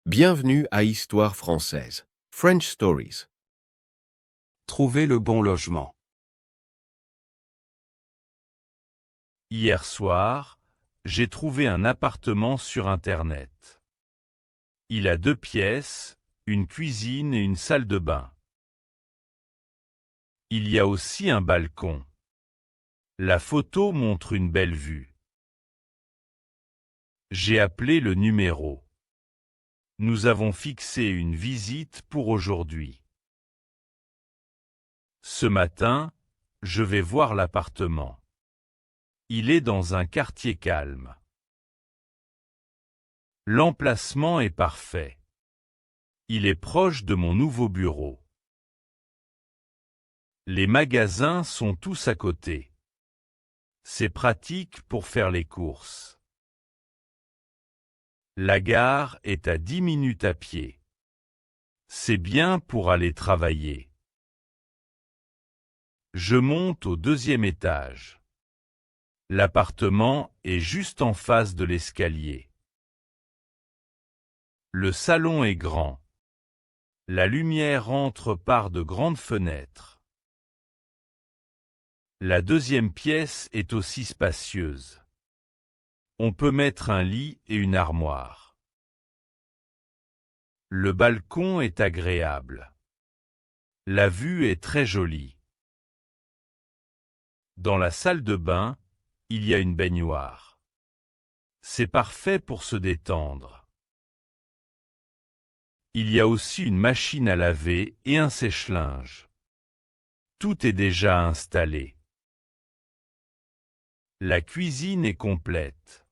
Bienvenue à Histoire française. French Stories. Trouver le bon logement. Hier soir, j'ai trouvé un appartement sur Internet. Il a 2 pièces, une cuisine et une salle de bain. Il y a aussi un balcon. La photo montre une belle vue. J'ai appelé le numéro. Nous avons fixé une visite pour aujourd'hui. Ce matin, je vais voir l'appartement. Il est dans un quartier calme. L'emplacement est parfait. Il est proche de mon nouveau bureau. Les magasins sont tous à côté. C'est pratique pour faire les courses. La gare est à 10 minutes à pied. C'est bien pour aller travailler. Je monte au 2e étage. L'appartement est juste en face de l'escalier. Le salon est grand. La lumière entre par de grandes fenêtres. La 2e pièce est aussi spacieuse. On peut mettre un lit et une armoire. Le balcon est agréable. La vue est très jolie. Dans la salle de bain, il y a une baignoire. C'est parfait pour se détendre. Il y a aussi une machine à laver et un sèche-linge. Tout est déjà installé. La cuisine est complète.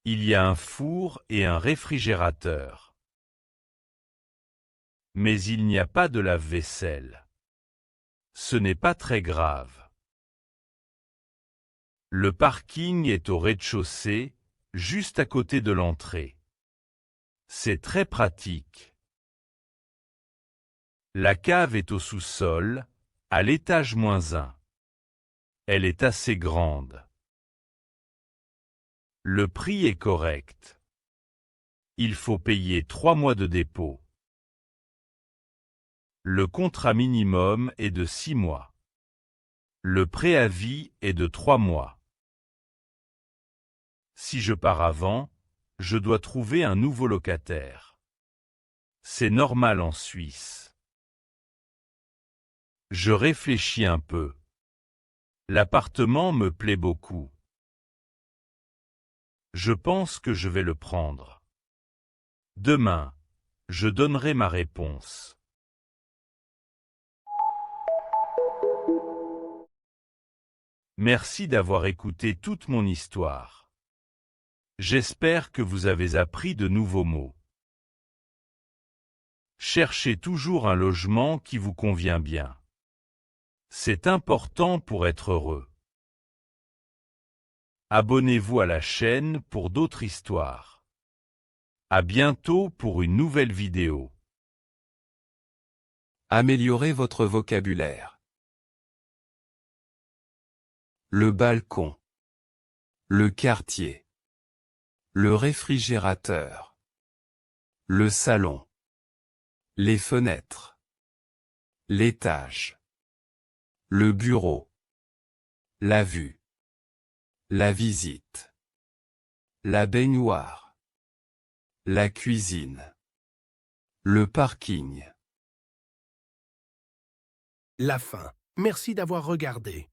Il y a un four et un réfrigérateur. Mais il n'y a pas de lave-vaisselle. Ce n'est pas très grave. Le parking est au rez-de-chaussée, juste à côté de l'entrée. C'est très pratique. La cave est au sous-sol, à l'étage -1. Elle est assez grande. Le prix est correct. Il faut payer 3 mois de dépôt. Le contrat minimum est de 6 mois. Le préavis est de 3 mois. Si je pars avant, je dois trouver un nouveau locataire. C'est normal en Suisse. Je réfléchis un peu. L'appartement me plaît beaucoup. Je pense que je vais le prendre. Demain, je donnerai ma réponse. Merci d'avoir écouté toute mon histoire. J'espère que vous avez appris de nouveaux mots. Cherchez toujours un logement qui vous convient bien. C'est important pour être heureux. Abonnez-vous à la chaîne pour d'autres histoires. À bientôt pour une nouvelle vidéo. Améliorez votre vocabulaire. Le balcon. Le quartier. Le réfrigérateur. Le salon. Les fenêtres. L'étage. Le bureau. La vue. La visite. La baignoire. La cuisine. Le parking. La fin. Merci d'avoir regardé.